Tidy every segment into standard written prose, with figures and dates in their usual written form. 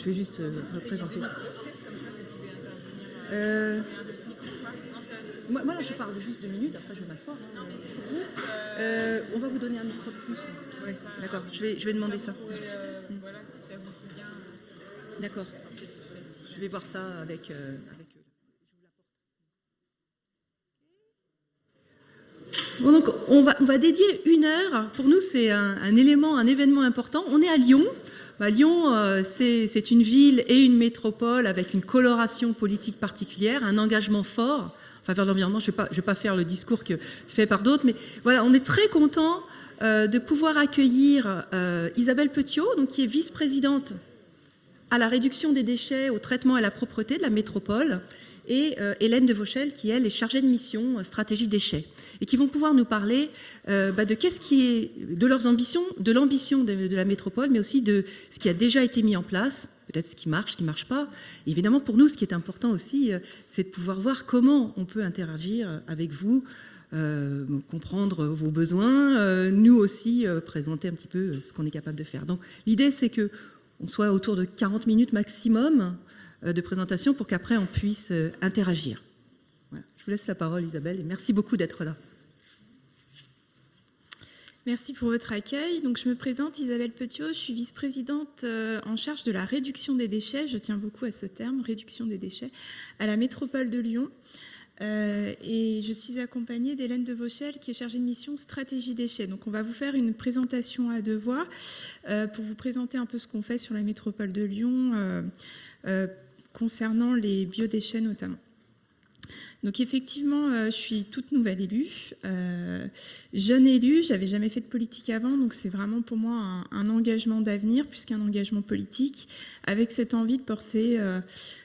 je vais juste représenter. Moi, là, je parle juste 2 minutes, après je vais m'asseoir. On va vous donner un micro de plus. Ouais, d'accord, je vais demander ça. Voilà, si ça vous convient. D'accord. Je vais voir ça avec eux. Bon, donc on va dédier 1 heure. Pour nous, c'est un événement important. On est à Lyon. Lyon, c'est une ville et une métropole avec une coloration politique particulière, un engagement fort en faveur de l'environnement. Je vais pas faire le discours fait par d'autres, mais voilà, on est très content de pouvoir accueillir Isabelle Petiot, donc, qui est vice-présidente à la réduction des déchets, au traitement et à la propreté de la métropole, et Hélène de Vauchel, qui, elle, est chargée de mission stratégie déchets, et qui vont pouvoir nous parler de qu'est-ce qui est de leurs ambitions, de l'ambition de la métropole, mais aussi de ce qui a déjà été mis en place, peut-être ce qui ne marche pas. Et évidemment, pour nous, ce qui est important aussi, c'est de pouvoir voir comment on peut interagir avec vous, comprendre vos besoins, nous aussi présenter un petit peu ce qu'on est capable de faire. Donc l'idée, c'est qu'on soit autour de 40 minutes maximum de présentation pour qu'après on puisse interagir. Voilà. Je vous laisse la parole, Isabelle, et merci beaucoup d'être là. Merci pour votre accueil. Donc, je me présente, Isabelle Petiot, je suis vice-présidente en charge de la réduction des déchets, je tiens beaucoup à ce terme, réduction des déchets, à la métropole de Lyon. Et je suis accompagnée d'Hélène de Vauchel, qui est chargée de mission stratégie déchets. Donc on va vous faire une présentation à 2 voix pour vous présenter un peu ce qu'on fait sur la métropole de Lyon concernant les biodéchets notamment. Donc effectivement, je suis toute nouvelle élue, jeune élue, j'avais jamais fait de politique avant, donc c'est vraiment pour moi un engagement d'avenir, plus qu'un engagement politique, avec cette envie de porter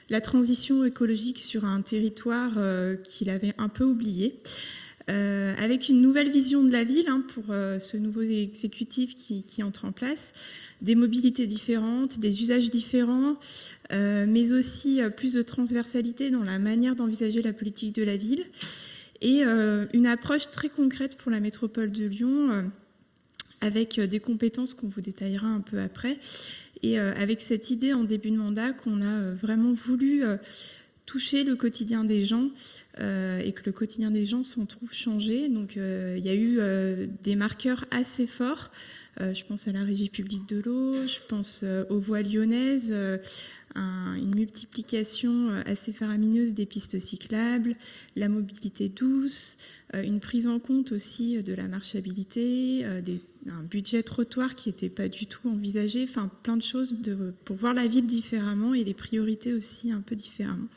la transition écologique sur un territoire qu'il avait un peu oublié. Avec une nouvelle vision de la ville pour ce nouveau exécutif qui entre en place, des mobilités différentes, des usages différents, mais aussi plus de transversalité dans la manière d'envisager la politique de la ville et une approche très concrète pour la métropole de Lyon avec des compétences qu'on vous détaillera un peu après et avec cette idée en début de mandat qu'on a vraiment voulu toucher le quotidien des gens et que le quotidien des gens s'en trouve changé. Donc il y a eu des marqueurs assez forts. Je pense à la régie publique de l'eau, je pense aux voies lyonnaises, une multiplication assez faramineuse des pistes cyclables, la mobilité douce, une prise en compte aussi de la marchabilité, un budget trottoir qui n'était pas du tout envisagé, enfin plein de choses pour voir la ville différemment et les priorités aussi un peu différemment.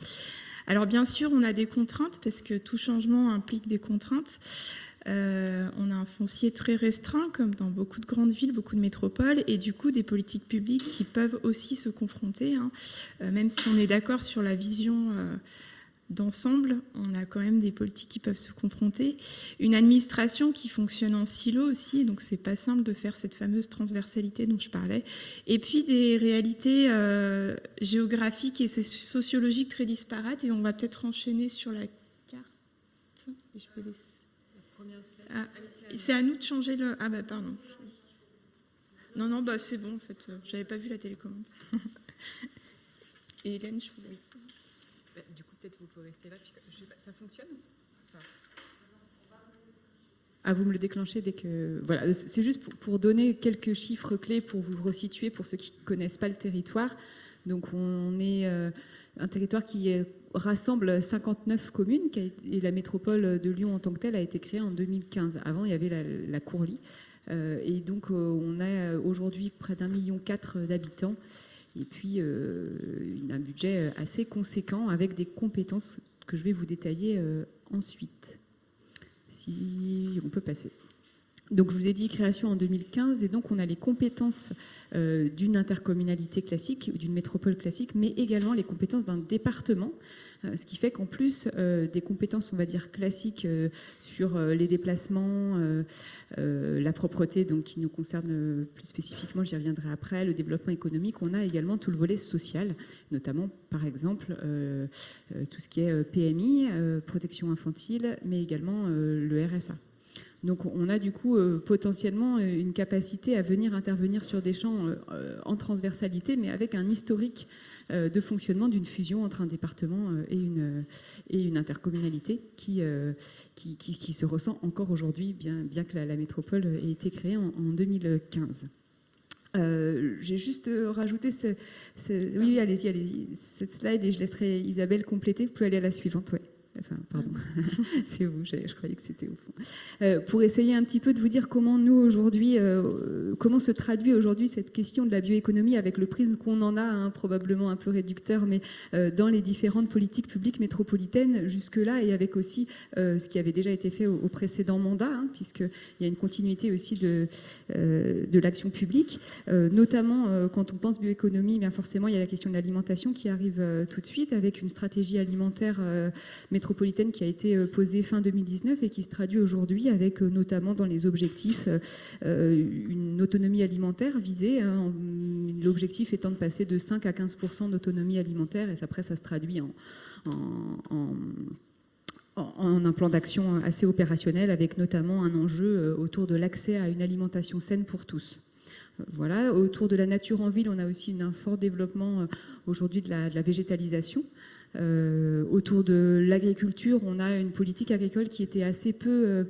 Alors bien sûr, on a des contraintes parce que tout changement implique des contraintes. On a un foncier très restreint, comme dans beaucoup de grandes villes, beaucoup de métropoles, et du coup des politiques publiques qui peuvent aussi se confronter. Même si on est d'accord sur la vision d'ensemble, on a quand même des politiques qui peuvent se confronter. Une administration qui fonctionne en silo aussi, donc c'est pas simple de faire cette fameuse transversalité dont je parlais. Et puis des réalités géographiques et sociologiques très disparates, et on va peut-être enchaîner sur la carte. Et je vais laisser... Ah, c'est à nous de changer le... Ah bah pardon. Non, bah c'est bon en fait. J'avais pas vu la télécommande. Et Hélène, je vous laisse. Du coup, peut-être vous pouvez rester là. Puisque, je sais pas, ça fonctionne vous me le déclenchez dès que... Voilà, c'est juste pour donner quelques chiffres clés pour vous resituer, pour ceux qui ne connaissent pas le territoire. Donc on est un territoire qui rassemble 59 communes et la métropole de Lyon en tant que telle a été créée en 2015. Avant, il y avait la Courlie. Et donc on a aujourd'hui près d'1,4 million d'habitants et puis un budget assez conséquent avec des compétences que je vais vous détailler ensuite. Si on peut passer. Donc je vous ai dit création en 2015 et donc on a les compétences d'une intercommunalité classique, d'une métropole classique, mais également les compétences d'un département, ce qui fait qu'en plus des compétences, on va dire classiques sur les déplacements, la propreté, donc qui nous concerne plus spécifiquement, j'y reviendrai après, le développement économique, on a également tout le volet social, notamment par exemple tout ce qui est PMI, protection infantile, mais également le RSA. Donc on a du coup potentiellement une capacité à venir intervenir sur des champs en transversalité, mais avec un historique de fonctionnement d'une fusion entre un département et une intercommunalité qui se ressent encore aujourd'hui, bien que la métropole ait été créée en 2015. J'ai juste rajouté oui, allez-y, cette slide et je laisserai Isabelle compléter. Vous pouvez aller à la suivante, ouais. Enfin, pardon, c'est vous, je croyais que c'était au fond. Pour essayer un petit peu de vous dire comment nous, aujourd'hui, comment se traduit aujourd'hui cette question de la bioéconomie avec le prisme qu'on en a, hein, probablement un peu réducteur, mais dans les différentes politiques publiques métropolitaines jusque-là, et avec aussi ce qui avait déjà été fait au précédent mandat, hein, puisqu'il y a une continuité aussi de l'action publique, notamment quand on pense bioéconomie, bien forcément, il y a la question de l'alimentation qui arrive tout de suite, avec une stratégie alimentaire métropolitaine qui a été posée fin 2019 et qui se traduit aujourd'hui avec notamment dans les objectifs une autonomie alimentaire visée, hein, l'objectif étant de passer de 5 à 15% d'autonomie alimentaire, et après ça se traduit en un plan d'action assez opérationnel avec notamment un enjeu autour de l'accès à une alimentation saine pour tous. Voilà. Autour de la nature en ville, on a aussi un fort développement aujourd'hui de la végétalisation. Autour de l'agriculture, on a une politique agricole qui était assez peu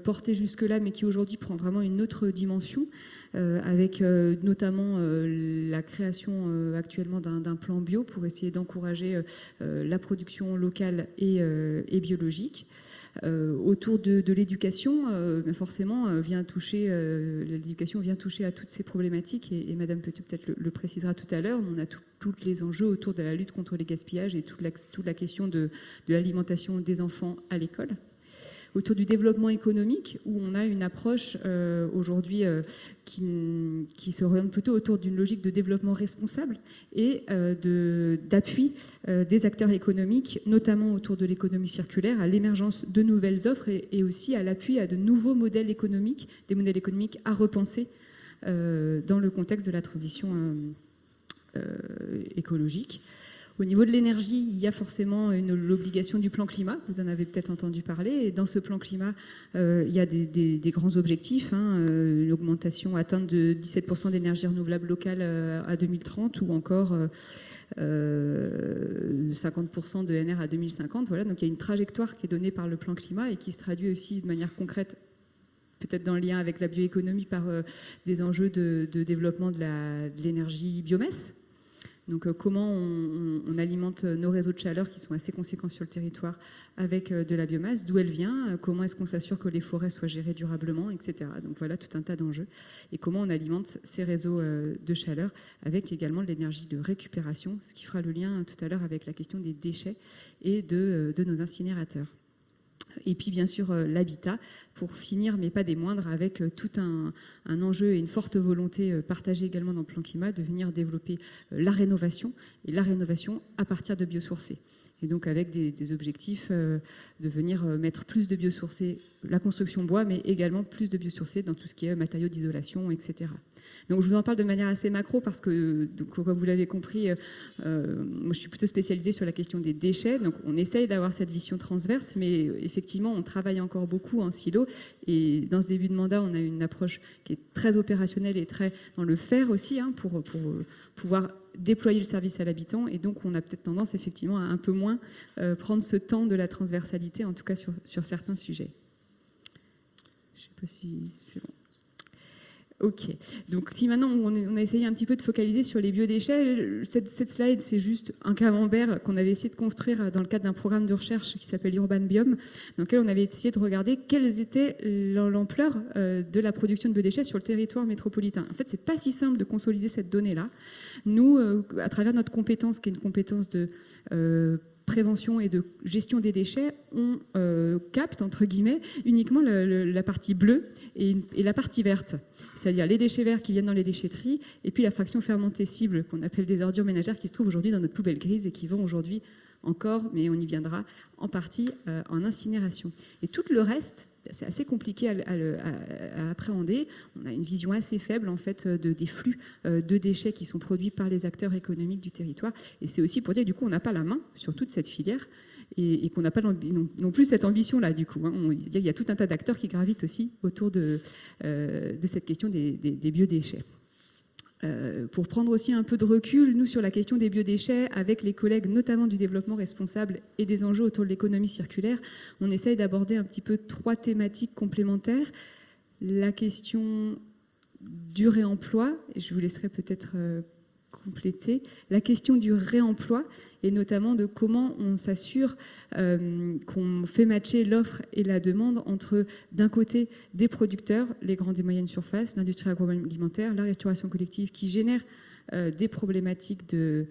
portée jusque-là, mais qui aujourd'hui prend vraiment une autre dimension, avec notamment la création actuellement d'un plan bio pour essayer d'encourager la production locale et biologique. Autour de l'éducation, forcément, l'éducation vient toucher à toutes ces problématiques, et Madame Petiot peut-être le précisera tout à l'heure. On a tous les enjeux autour de la lutte contre les gaspillages et toute la question de l'alimentation des enfants à l'école. Autour du développement économique, où on a une approche aujourd'hui qui s'oriente plutôt autour d'une logique de développement responsable et d'appui des acteurs économiques, notamment autour de l'économie circulaire, à l'émergence de nouvelles offres et aussi à l'appui à de nouveaux modèles économiques, des modèles économiques à repenser dans le contexte de la transition écologique. Au niveau de l'énergie, il y a forcément l'obligation du plan climat, vous en avez peut-être entendu parler, et dans ce plan climat, il y a des grands objectifs, hein, l'augmentation atteinte de 17% d'énergie renouvelable locale à 2030, ou encore 50% de NR à 2050. Voilà, donc il y a une trajectoire qui est donnée par le plan climat et qui se traduit aussi de manière concrète, peut-être dans le lien avec la bioéconomie, par des enjeux de développement de l'énergie biomasse. Donc comment on alimente nos réseaux de chaleur qui sont assez conséquents sur le territoire avec de la biomasse, d'où elle vient, comment est-ce qu'on s'assure que les forêts soient gérées durablement, etc. Donc voilà tout un tas d'enjeux. Et comment on alimente ces réseaux de chaleur avec également de l'énergie de récupération, ce qui fera le lien tout à l'heure avec la question des déchets et de nos incinérateurs. Et puis bien sûr l'habitat, pour finir, mais pas des moindres, avec tout un enjeu et une forte volonté partagée également dans le plan climat de venir développer la rénovation, et la rénovation à partir de biosourcés. Et donc avec des objectifs de venir mettre plus de biosourcés, la construction bois, mais également plus de biosourcés dans tout ce qui est matériaux d'isolation, etc. Donc je vous en parle de manière assez macro parce que, donc, comme vous l'avez compris, moi je suis plutôt spécialisée sur la question des déchets. Donc on essaye d'avoir cette vision transverse, mais effectivement on travaille encore beaucoup en silo. Et dans ce début de mandat, on a une approche qui est très opérationnelle et très dans le faire aussi, hein, pour pouvoir déployer le service à l'habitant. Et donc on a peut-être tendance effectivement à un peu moins prendre ce temps de la transversalité, en tout cas sur certains sujets. Je ne sais pas si c'est bon. Ok, donc si maintenant on a essayé un petit peu de focaliser sur les biodéchets, cette slide c'est juste un camembert qu'on avait essayé de construire dans le cadre d'un programme de recherche qui s'appelle Urban Biome, dans lequel on avait essayé de regarder quelles était l'ampleur de la production de biodéchets sur le territoire métropolitain. En fait, c'est pas si simple de consolider cette donnée-là. Nous, à travers notre compétence, qui est une compétence de prévention et de gestion des déchets, on capte, entre guillemets, uniquement la partie bleue et la partie verte. C'est-à-dire les déchets verts qui viennent dans les déchetteries, et puis la fraction fermentée cible qu'on appelle des ordures ménagères qui se trouvent aujourd'hui dans notre poubelle grise et qui vont aujourd'hui encore, mais on y viendra, en partie en incinération. Et tout le reste, c'est assez compliqué à appréhender. On a une vision assez faible en fait des flux de déchets qui sont produits par les acteurs économiques du territoire. Et c'est aussi pour dire du coup on n'a pas la main sur toute cette filière. et qu'on n'a pas non plus cette ambition-là, du coup. Hein. Il y a tout un tas d'acteurs qui gravitent aussi autour de cette question des biodéchets. Pour prendre aussi un peu de recul, nous, sur la question des biodéchets, avec les collègues notamment du développement responsable et des enjeux autour de l'économie circulaire, on essaye d'aborder un petit peu 3 thématiques complémentaires. La question du réemploi, et je vous laisserai peut-être compléter, la question du réemploi, et notamment de comment on s'assure qu'on fait matcher l'offre et la demande entre, d'un côté, des producteurs, les grandes et moyennes surfaces, l'industrie agroalimentaire, la restauration collective, qui génère des problématiques de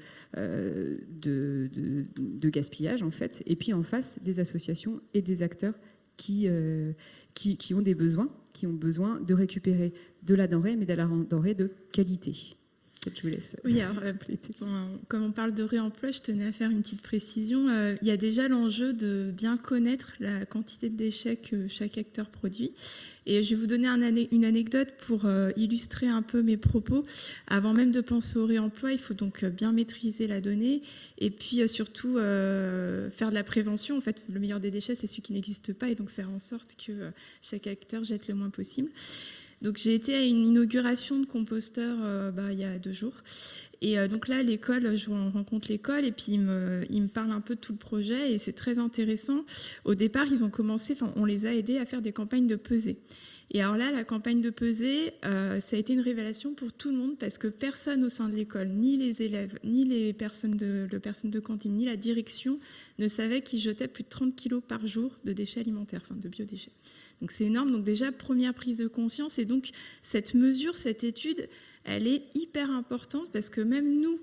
gaspillage, en fait, et puis en face, des associations et des acteurs qui ont des besoins, qui ont besoin de récupérer de la denrée, mais de la denrée de qualité. Je vous laisse. Oui, alors, comme on parle de réemploi, je tenais à faire une petite précision. Il y a déjà l'enjeu de bien connaître la quantité de déchets que chaque acteur produit. Et je vais vous donner une anecdote pour illustrer un peu mes propos. Avant même de penser au réemploi, il faut donc bien maîtriser la donnée et puis surtout faire de la prévention. En fait, le meilleur des déchets, c'est celui qui n'existe pas, et donc faire en sorte que chaque acteur jette le moins possible. Donc j'ai été à une inauguration de composteur il y a 2 jours. Et donc là, l'école, je rencontre l'école et puis ils me parlent un peu de tout le projet et c'est très intéressant. Au départ, ils ont commencé, on les a aidés à faire des campagnes de pesée. Et alors là, la campagne de pesée, ça a été une révélation pour tout le monde parce que personne au sein de l'école, ni les élèves, ni les personnes de cantine, ni la direction ne savait qu'ils jetaient plus de 30 kilos par jour de déchets alimentaires, enfin de biodéchets. Donc c'est énorme. Donc déjà, première prise de conscience. Et donc cette mesure, cette étude, elle est hyper importante parce que même nous,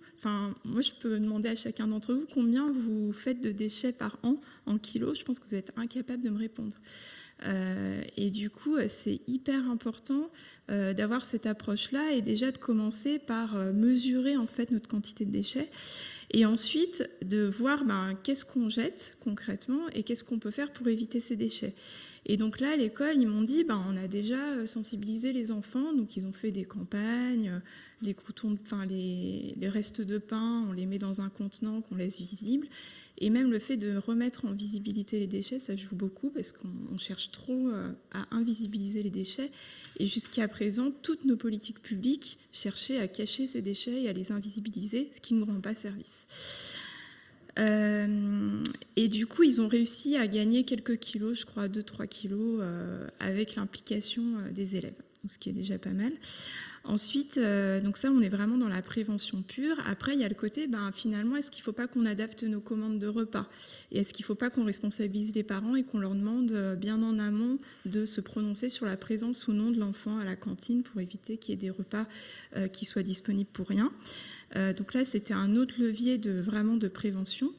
moi je peux demander à chacun d'entre vous combien vous faites de déchets par an en kilos. Je pense que vous êtes incapable de me répondre. Et du coup, c'est hyper important d'avoir cette approche-là et déjà de commencer par mesurer en fait notre quantité de déchets et ensuite de voir qu'est-ce qu'on jette concrètement et qu'est-ce qu'on peut faire pour éviter ces déchets. Et donc là, à l'école, ils m'ont dit, on a déjà sensibilisé les enfants, donc ils ont fait des campagnes, les croûtons, les restes de pain, on les met dans un contenant qu'on laisse visible. Et même le fait de remettre en visibilité les déchets, ça joue beaucoup parce qu'on cherche trop à invisibiliser les déchets. Et jusqu'à présent, toutes nos politiques publiques cherchaient à cacher ces déchets et à les invisibiliser, ce qui ne nous rend pas service. Et du coup, ils ont réussi à gagner quelques kilos, je crois 2-3 kilos, avec l'implication des élèves, ce qui est déjà pas mal. Ensuite, donc ça, on est vraiment dans la prévention pure. Après, il y a le côté, finalement, est-ce qu'il ne faut pas qu'on adapte nos commandes de repas? Et est-ce qu'il ne faut pas qu'on responsabilise les parents et qu'on leur demande bien en amont de se prononcer sur la présence ou non de l'enfant à la cantine pour éviter qu'il y ait des repas qui soient disponibles pour rien? Donc là, c'était un autre levier vraiment de prévention.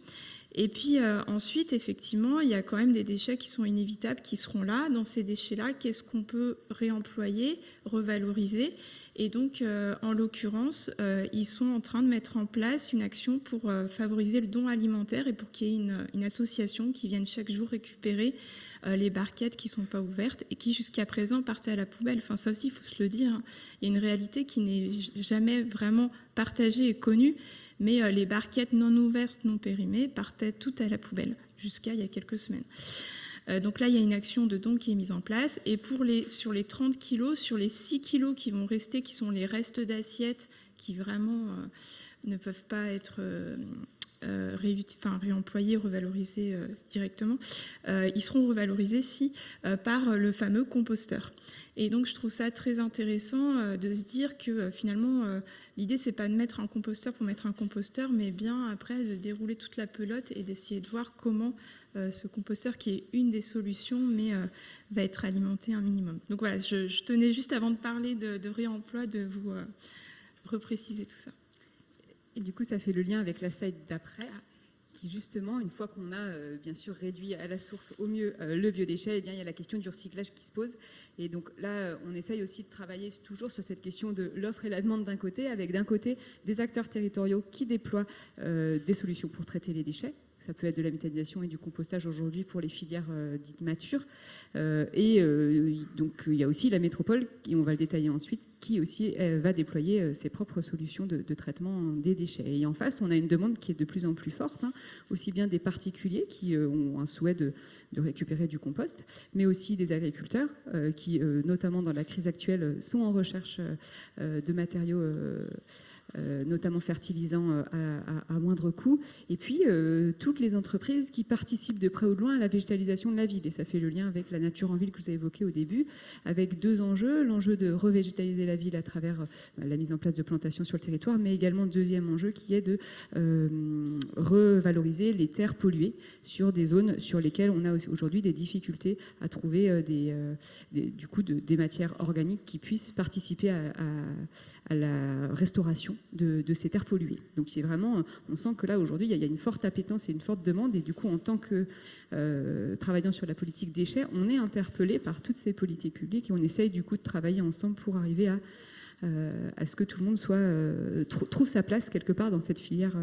Et puis ensuite, effectivement, il y a quand même des déchets qui sont inévitables, qui seront là. Dans ces déchets-là, qu'est-ce qu'on peut réemployer, revaloriser? Et donc, en l'occurrence, ils sont en train de mettre en place une action pour favoriser le don alimentaire et pour qu'il y ait une association qui vienne chaque jour récupérer les barquettes qui ne sont pas ouvertes et qui, jusqu'à présent, partaient à la poubelle. Enfin, ça aussi, il faut se le dire. Hein. Il y a une réalité qui n'est jamais vraiment partagée et connue. Mais les barquettes non ouvertes, non périmées, partaient toutes à la poubelle, jusqu'à il y a quelques semaines. Donc là, il y a une action de don qui est mise en place. Et sur les 30 kilos, sur les 6 kilos qui vont rester, qui sont les restes d'assiettes, qui vraiment ne peuvent pas être réemployés, revalorisés directement, ils seront revalorisés par le fameux composteur. Et donc, je trouve ça très intéressant de se dire que finalement, l'idée, c'est pas de mettre un composteur pour mettre un composteur, mais bien après de dérouler toute la pelote et d'essayer de voir comment ce composteur, qui est une des solutions, mais va être alimenté un minimum. Donc voilà, je tenais juste avant de parler de réemploi, de vous repréciser tout ça. Et du coup, ça fait le lien avec la slide d'après. Qui justement, une fois qu'on a bien sûr réduit à la source au mieux le biodéchet, eh bien, il y a la question du recyclage qui se pose. Et donc là, on essaye aussi de travailler toujours sur cette question de l'offre et la demande d'un côté des acteurs territoriaux qui déploient des solutions pour traiter les déchets, Ça peut être de la méthanisation et du compostage aujourd'hui pour les filières dites matures. Donc il y a aussi la métropole, et on va le détailler ensuite, qui aussi va déployer ses propres solutions de traitement des déchets. Et en face, on a une demande qui est de plus en plus forte, aussi bien des particuliers qui ont un souhait de récupérer du compost, mais aussi des agriculteurs qui, notamment dans la crise actuelle, sont en recherche de matériaux notamment fertilisants à moindre coût, et puis toutes les entreprises qui participent de près ou de loin à la végétalisation de la ville. Et ça fait le lien avec la nature en ville que vous avez évoqué au début, avec deux enjeux, l'enjeu de revégétaliser la ville à travers la mise en place de plantations sur le territoire, mais également deuxième enjeu qui est de revaloriser les terres polluées sur des zones sur lesquelles on a aujourd'hui des difficultés à trouver des matières organiques qui puissent participer à la restauration de ces terres polluées. Donc c'est vraiment, on sent que là aujourd'hui il y a une forte appétence et une forte demande, et du coup en tant que travaillant sur la politique déchets, on est interpellé par toutes ces politiques publiques et on essaye du coup de travailler ensemble pour arriver à ce que tout le monde trouve sa place quelque part dans cette filière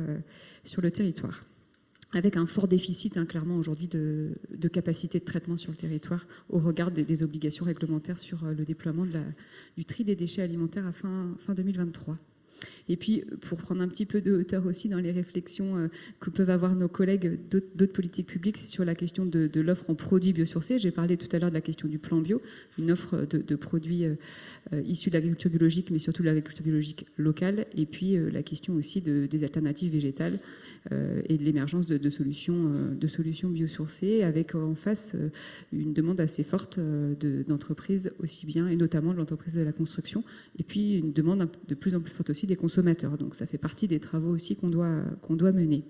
sur le territoire, avec un fort déficit clairement aujourd'hui de capacité de traitement sur le territoire au regard des obligations réglementaires sur le déploiement du tri des déchets alimentaires à fin 2023. Et puis, pour prendre un petit peu de hauteur aussi dans les réflexions que peuvent avoir nos collègues d'autres politiques publiques, c'est sur la question de l'offre en produits biosourcés. J'ai parlé tout à l'heure de la question du plan bio, une offre de produits issus de l'agriculture biologique, mais surtout de l'agriculture biologique locale. Et puis, la question aussi des alternatives végétales et de l'émergence de solutions biosourcées, avec en face une demande assez forte d'entreprises aussi bien, et notamment de l'entreprise de la construction, et puis une demande de plus en plus forte aussi des consommateurs. Donc ça fait partie des travaux aussi qu'on doit mener.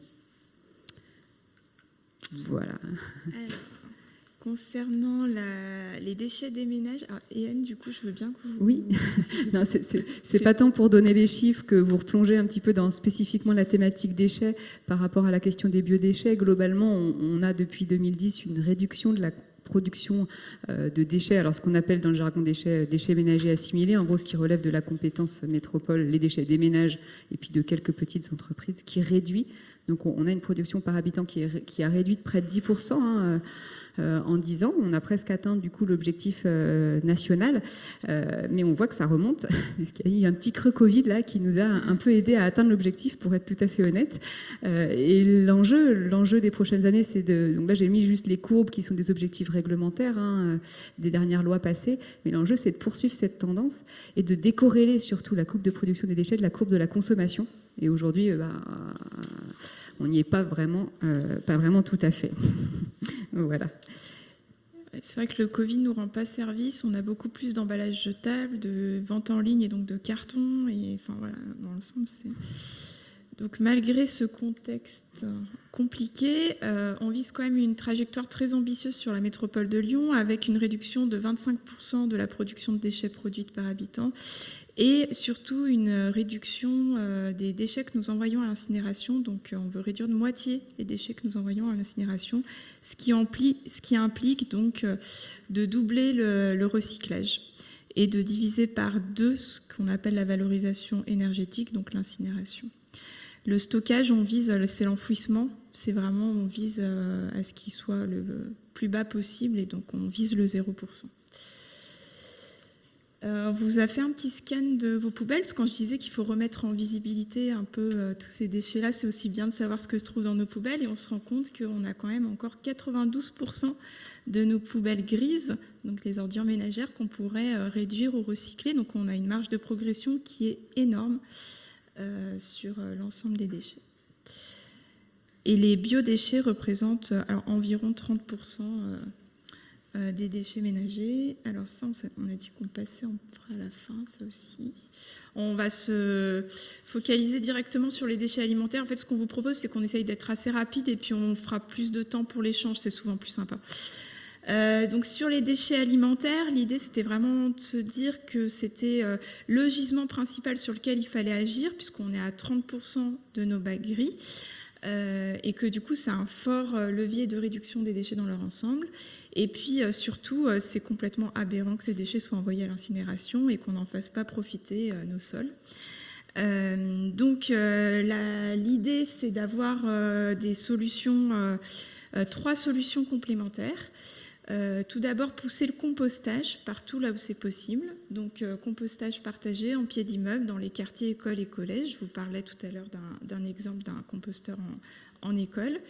Voilà. Alors, concernant les déchets des ménages, Hélène, du coup, je veux bien que vous... Oui, non, c'est pas tant pour donner les chiffres que vous replongez un petit peu dans spécifiquement la thématique déchets par rapport à la question des biodéchets. Globalement, on a depuis 2010 une réduction de la production de déchets, alors ce qu'on appelle dans le jargon déchets ménagers assimilés, en gros ce qui relève de la compétence métropole, les déchets des ménages et puis de quelques petites entreprises, qui réduit. Donc on a une production par habitant qui a réduit de près de 10% en 10 ans. On a presque atteint du coup l'objectif national, mais on voit que ça remonte, parce qu'il y a eu un petit creux Covid là qui nous a un peu aidé à atteindre l'objectif, pour être tout à fait honnête. Et l'enjeu des prochaines années, c'est donc là j'ai mis juste les courbes qui sont des objectifs réglementaires des dernières lois passées, mais l'enjeu c'est de poursuivre cette tendance et de décorréler surtout la courbe de production des déchets de la courbe de la consommation. Et aujourd'hui, on n'y est pas vraiment tout à fait. Voilà. C'est vrai que le Covid ne nous rend pas service. On a beaucoup plus d'emballages jetables, de vente en ligne et donc de cartons. Et enfin voilà, dans l'ensemble, c'est... Donc malgré ce contexte compliqué, on vise quand même une trajectoire très ambitieuse sur la métropole de Lyon, avec une réduction de 25% de la production de déchets produite par habitant, et surtout une réduction des déchets que nous envoyons à l'incinération. Donc on veut réduire de moitié les déchets que nous envoyons à l'incinération, ce qui implique donc de doubler le recyclage et de diviser par 2 ce qu'on appelle la valorisation énergétique, donc l'incinération. Le stockage, on vise, c'est l'enfouissement, c'est vraiment, on vise à ce qu'il soit le plus bas possible, et donc on vise le 0%. On vous a fait un petit scan de vos poubelles, parce que quand je disais qu'il faut remettre en visibilité un peu tous ces déchets-là, c'est aussi bien de savoir ce que se trouve dans nos poubelles, et on se rend compte qu'on a quand même encore 92% de nos poubelles grises, donc les ordures ménagères, qu'on pourrait réduire ou recycler. Donc on a une marge de progression qui est énorme sur l'ensemble des déchets. Et les biodéchets représentent environ 30% des déchets ménagers. Alors ça, on a dit qu'on passait, on fera à la fin, ça aussi. On va se focaliser directement sur les déchets alimentaires. En fait, ce qu'on vous propose, c'est qu'on essaye d'être assez rapide, et puis on fera plus de temps pour l'échange, c'est souvent plus sympa. Donc sur les déchets alimentaires, l'idée c'était vraiment de se dire que c'était le gisement principal sur lequel il fallait agir, puisqu'on est à 30% de nos bacs gris, et que du coup c'est un fort levier de réduction des déchets dans leur ensemble. Et puis surtout, c'est complètement aberrant que ces déchets soient envoyés à l'incinération et qu'on n'en fasse pas profiter nos sols. L'idée, c'est d'avoir des solutions, 3 solutions complémentaires. Tout d'abord, pousser le compostage partout là où c'est possible. Donc, compostage partagé en pied d'immeuble dans les quartiers, écoles et collèges. Je vous parlais tout à l'heure d'un exemple d'un composteur en école,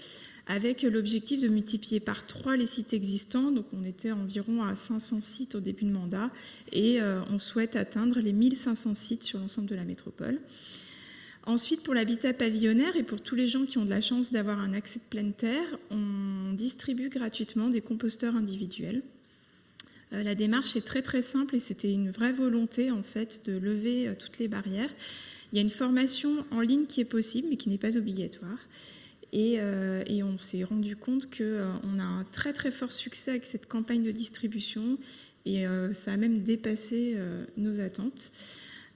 avec l'objectif de multiplier par 3 les sites existants. Donc, on était environ à 500 sites au début de mandat et on souhaite atteindre les 1500 sites sur l'ensemble de la métropole. Ensuite, pour l'habitat pavillonnaire et pour tous les gens qui ont de la chance d'avoir un accès de pleine terre, on distribue gratuitement des composteurs individuels. La démarche est très très simple et c'était une vraie volonté en fait de lever toutes les barrières. Il y a une formation en ligne qui est possible mais qui n'est pas obligatoire. Et on s'est rendu compte qu'on a un très très fort succès avec cette campagne de distribution et ça a même dépassé nos attentes.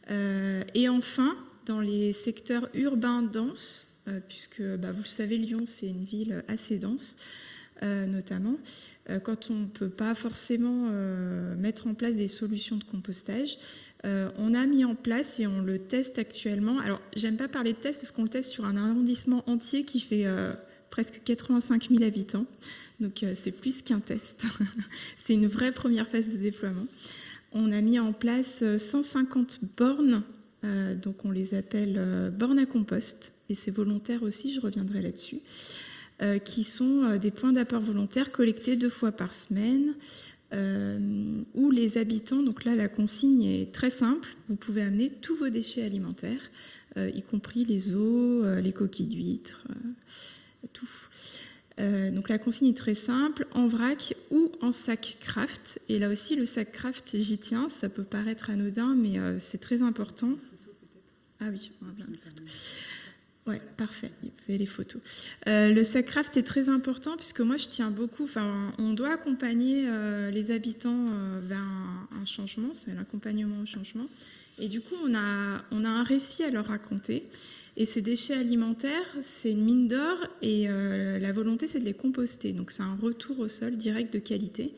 Et enfin, dans les secteurs urbains denses, puisque vous le savez, Lyon c'est une ville assez dense, notamment, quand on ne peut pas forcément mettre en place des solutions de compostage, on a mis en place et on le teste actuellement. Alors, j'aime pas parler de test parce qu'on le teste sur un arrondissement entier qui fait presque 85 000 habitants. Donc, c'est plus qu'un test. C'est une vraie première phase de déploiement. On a mis en place 150 bornes, donc on les appelle bornes à compost, et c'est volontaire aussi, je reviendrai là-dessus, qui sont des points d'apport volontaires collectés 2 fois par semaine, où les habitants, donc là la consigne est très simple, vous pouvez amener tous vos déchets alimentaires, y compris les os, les coquilles d'huîtres, tout. Donc la consigne est très simple, en vrac ou en sac craft. Et là aussi, le sac craft, j'y tiens, ça peut paraître anodin, mais c'est très important. Ah oui, on a plein de photos. Ouais, parfait, vous avez les photos. Le sac craft est très important puisque moi je tiens beaucoup, on doit accompagner les habitants vers un changement, c'est l'accompagnement au changement. Et du coup, on a un récit à leur raconter. Et ces déchets alimentaires, c'est une mine d'or et la volonté, c'est de les composter. Donc, c'est un retour au sol direct de qualité.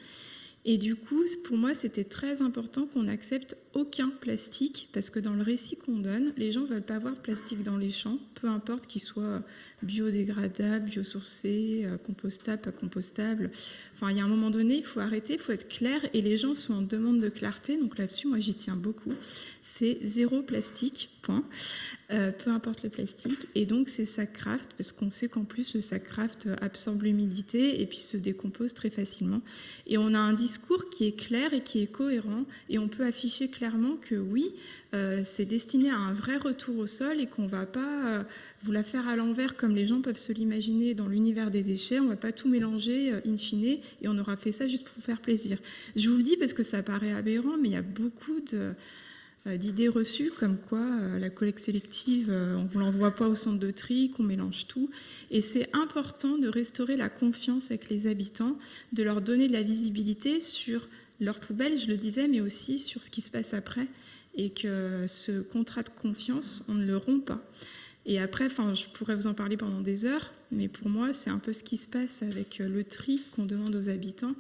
Et du coup, pour moi, c'était très important qu'on n'accepte aucun plastique parce que dans le récit qu'on donne, les gens ne veulent pas voir de plastique dans les champs, peu importe qu'il soit biodégradable, biosourcé, compostable, pas compostable. Enfin, il y a un moment donné, il faut arrêter, il faut être clair et les gens sont en demande de clarté. Donc là-dessus, moi, j'y tiens beaucoup. C'est 0 plastique, point. Peu importe le plastique. Et donc, c'est sac craft parce qu'on sait qu'en plus, le sac craft absorbe l'humidité et puis se décompose très facilement. Et on a un discours qui est clair et qui est cohérent et on peut afficher clairement que oui, c'est destiné à un vrai retour au sol et qu'on ne va pas vous la faire à l'envers comme les gens peuvent se l'imaginer dans l'univers des déchets. On ne va pas tout mélanger in fine et on aura fait ça juste pour faire plaisir. Je vous le dis parce que ça paraît aberrant, mais il y a beaucoup d'idées reçues comme quoi la collecte sélective, on ne l'envoie pas au centre de tri, qu'on mélange tout. Et c'est important de restaurer la confiance avec les habitants, de leur donner de la visibilité sur leurs poubelles, je le disais, mais aussi sur ce qui se passe après. Et que ce contrat de confiance, on ne le rompt pas. Et après, je pourrais vous en parler pendant des heures, mais pour moi, c'est un peu ce qui se passe avec le tri qu'on demande aux habitants.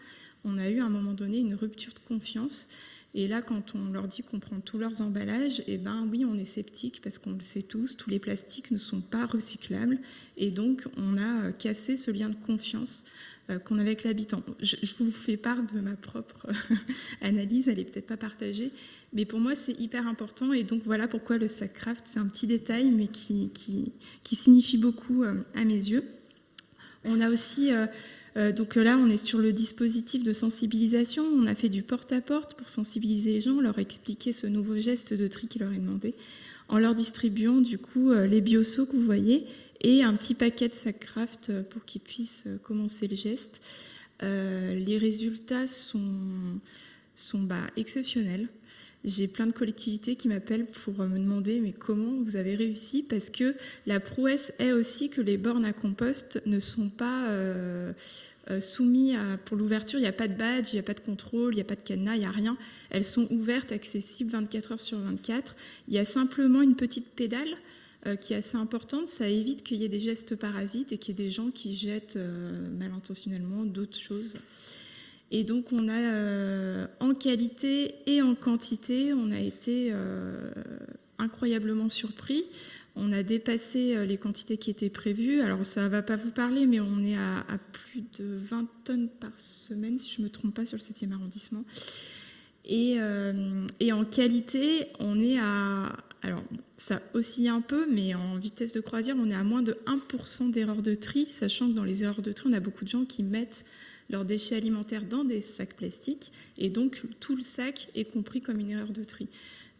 On a eu à un moment donné une rupture de confiance. Et là, quand on leur dit qu'on prend tous leurs emballages, eh ben oui, on est sceptique parce qu'on le sait tous, tous les plastiques ne sont pas recyclables. Et donc, on a cassé ce lien de confiance qu'on avait avec l'habitant. Je vous fais part de ma propre analyse, elle n'est peut-être pas partagée, mais pour moi, c'est hyper important. Et donc, voilà pourquoi le sac craft, c'est un petit détail, mais qui signifie beaucoup à mes yeux. On a aussi... donc là, on est sur le dispositif de sensibilisation. On a fait du porte-à-porte pour sensibiliser les gens, leur expliquer ce nouveau geste de tri qui leur est demandé, en leur distribuant du coup les bioseaux que vous voyez et un petit paquet de sac craft pour qu'ils puissent commencer le geste. Les résultats sont exceptionnels. J'ai plein de collectivités qui m'appellent pour me demander mais comment vous avez réussi, parce que la prouesse est aussi que les bornes à compost ne sont pas soumises pour l'ouverture. Il n'y a pas de badge, il n'y a pas de contrôle, il n'y a pas de cadenas, il n'y a rien. Elles sont ouvertes, accessibles 24 heures sur 24. Il y a simplement une petite pédale qui est assez importante. Ça évite qu'il y ait des gestes parasites et qu'il y ait des gens qui jettent mal intentionnellement d'autres choses. Et donc, on a en qualité et en quantité, on a été incroyablement surpris. On a dépassé les quantités qui étaient prévues. Alors ça ne va pas vous parler, mais on est à plus de 20 tonnes par semaine, si je ne me trompe pas, sur le 7e arrondissement. Et en qualité, on est à... Alors ça oscille un peu, mais en vitesse de croisière, on est à moins de 1% d'erreurs de tri, sachant que dans les erreurs de tri, on a beaucoup de gens qui mettent leurs déchets alimentaires dans des sacs plastiques, et donc tout le sac est compris comme une erreur de tri.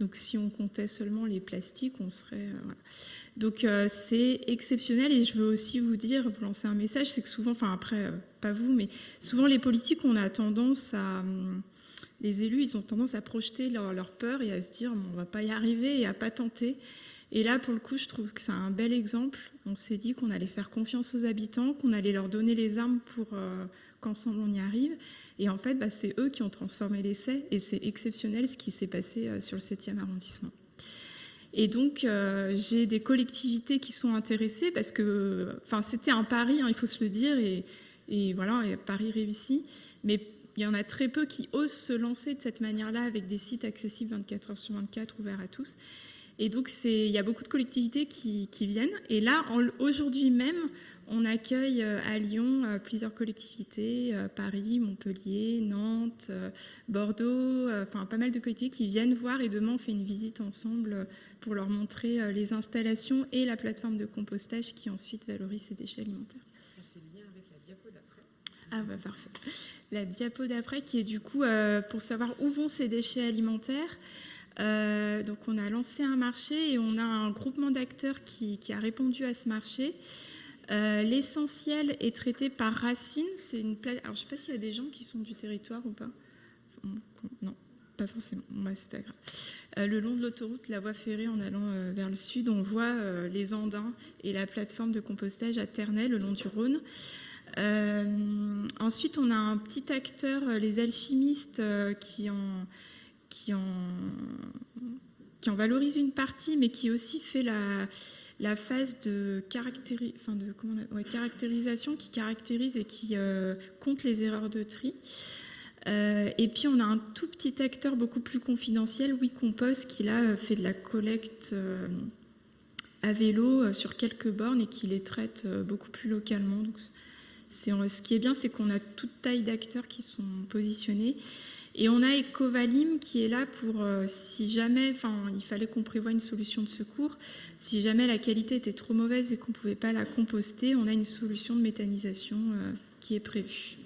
Donc si on comptait seulement les plastiques, on serait... voilà. Donc c'est exceptionnel, et je veux aussi vous dire, vous lancer un message, c'est que souvent, enfin après, pas vous, mais souvent les politiques, on a tendance à... Les élus, ils ont tendance à projeter leur peur et à se dire on ne va pas y arriver et à ne pas tenter. Et là, pour le coup, je trouve que c'est un bel exemple. On s'est dit qu'on allait faire confiance aux habitants, qu'on allait leur donner les armes pour qu'ensemble on y arrive. Et en fait, c'est eux qui ont transformé l'essai, et c'est exceptionnel ce qui s'est passé sur le 7e arrondissement. Et donc, j'ai des collectivités qui sont intéressées parce que, c'était un pari, il faut se le dire, et voilà, et pari réussi. Mais il y en a très peu qui osent se lancer de cette manière-là avec des sites accessibles 24 heures sur 24, ouverts à tous. Et donc, il y a beaucoup de collectivités qui viennent. Et là, aujourd'hui même, on accueille à Lyon plusieurs collectivités, Paris, Montpellier, Nantes, Bordeaux, pas mal de collectivités qui viennent voir, et demain, on fait une visite ensemble pour leur montrer les installations et la plateforme de compostage qui ensuite valorise ces déchets alimentaires. Ça fait lien avec la diapo d'après. Ah parfait. La diapo d'après qui est du coup pour savoir où vont ces déchets alimentaires. Donc on a lancé un marché et on a un groupement d'acteurs qui a répondu à ce marché. L'essentiel est traité par Racine. C'est une alors je ne sais pas s'il y a des gens qui sont du territoire ou pas. Non, pas forcément. C'est pas grave. Le long de l'autoroute, la voie ferrée en allant vers le sud, on voit les Andins et la plateforme de compostage à Ternay, le long du Rhône. Ensuite, on a un petit acteur, les alchimistes, qui en valorise une partie, mais qui aussi fait la phase de caractérisation, qui caractérise et qui compte les erreurs de tri. Et puis, on a un tout petit acteur beaucoup plus confidentiel, WeCompost, qui là fait de la collecte à vélo sur quelques bornes et qui les traite beaucoup plus localement. Donc, ce qui est bien, c'est qu'on a toute taille d'acteurs qui sont positionnés. Et on a Ecovalim qui est là pour, si jamais, il fallait qu'on prévoie une solution de secours, si jamais la qualité était trop mauvaise et qu'on ne pouvait pas la composter, on a une solution de méthanisation qui est prévue.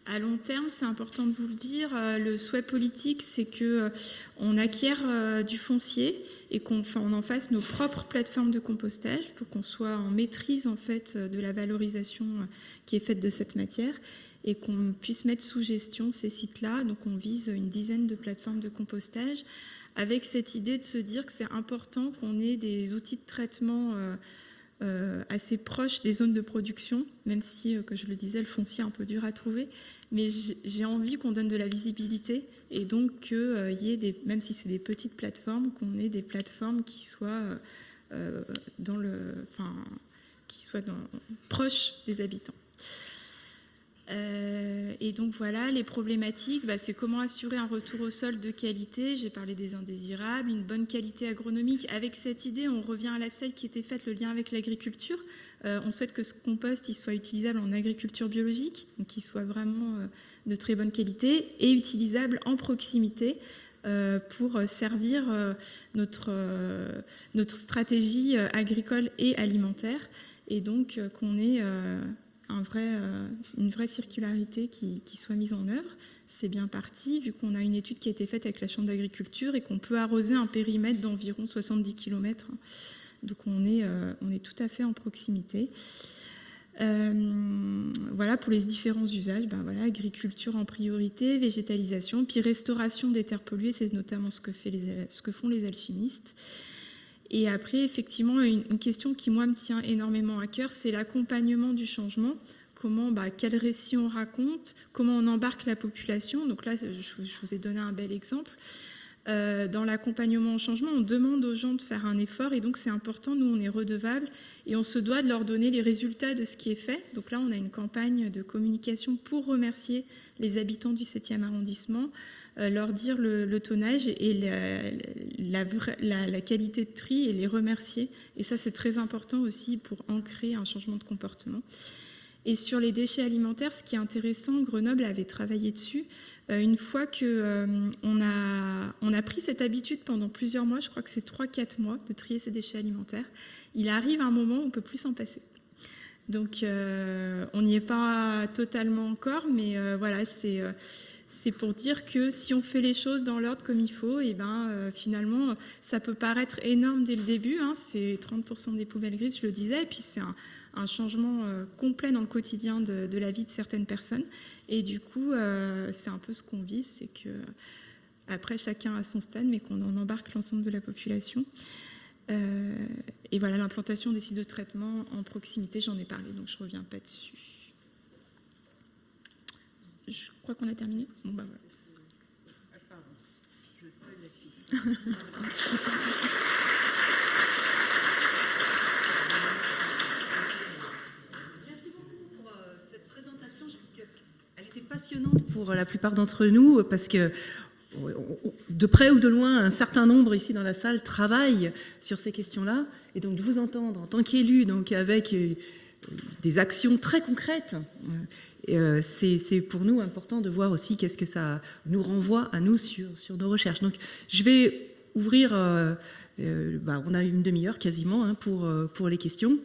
À long terme, c'est important de vous le dire, le souhait politique, c'est qu'on acquiert du foncier et qu'on en fasse nos propres plateformes de compostage pour qu'on soit en maîtrise en fait de la valorisation qui est faite de cette matière et qu'on puisse mettre sous gestion ces sites-là. Donc on vise une dizaine de plateformes de compostage avec cette idée de se dire que c'est important qu'on ait des outils de traitement assez proches des zones de production, même si, que je le disais, le foncier est un peu dur à trouver. Mais j'ai envie qu'on donne de la visibilité et donc qu'il y ait, même si c'est des petites plateformes, qu'on ait des plateformes qui soient, proches des habitants. Et donc voilà, les problématiques, c'est comment assurer un retour au sol de qualité. J'ai parlé des indésirables, une bonne qualité agronomique. Avec cette idée, on revient à la slide qui était faite, le lien avec l'agriculture. On souhaite que ce compost il soit utilisable en agriculture biologique, donc qu'il soit vraiment de très bonne qualité et utilisable en proximité pour servir notre stratégie agricole et alimentaire. Et donc qu'on ait une vraie circularité qui soit mise en œuvre. C'est bien parti, vu qu'on a une étude qui a été faite avec la Chambre d'agriculture et qu'on peut arroser un périmètre d'environ 70 km. Donc on est tout à fait en proximité. Voilà pour les différents usages. Agriculture en priorité, végétalisation, puis restauration des terres polluées, c'est notamment ce que font les alchimistes. Et après, effectivement, une question qui, moi, me tient énormément à cœur, c'est l'accompagnement du changement. Quel récit on raconte, comment on embarque la population. Donc là, je vous ai donné un bel exemple. Dans l'accompagnement au changement, on demande aux gens de faire un effort et donc c'est important, nous on est redevables et on se doit de leur donner les résultats de ce qui est fait. Donc là, on a une campagne de communication pour remercier les habitants du 7e arrondissement. leur dire le tonnage et la qualité de tri et les remercier. Et ça, c'est très important aussi pour ancrer un changement de comportement. Et sur les déchets alimentaires, ce qui est intéressant, Grenoble avait travaillé dessus. Une fois qu'on a pris cette habitude pendant plusieurs mois, je crois que c'est 3-4 mois, de trier ces déchets alimentaires, il arrive un moment où on ne peut plus s'en passer. Donc on n'y est pas totalement encore, mais voilà, c'est pour dire que si on fait les choses dans l'ordre comme il faut, et finalement, ça peut paraître énorme dès le début, hein, c'est 30% des poubelles grises, je le disais, et puis c'est un changement complet dans le quotidien de la vie de certaines personnes. Et du coup, c'est un peu ce qu'on vise, c'est que après chacun a son stade, mais qu'on en embarque l'ensemble de la population. Et voilà, l'implantation des sites de traitement en proximité, j'en ai parlé, donc je ne reviens pas dessus. Je crois qu'on a terminé. Bon, bah voilà. Pardon, je spoil la suite. Merci beaucoup pour cette présentation. Je pense qu'elle était passionnante pour la plupart d'entre nous, parce que de près ou de loin, un certain nombre ici dans la salle travaillent sur ces questions-là. Et donc de vous entendre en tant qu'élu, donc avec des actions très concrètes, c'est pour nous important de voir aussi qu'est-ce que ça nous renvoie à nous sur nos recherches. Donc je vais ouvrir, on a une demi-heure quasiment pour les questions.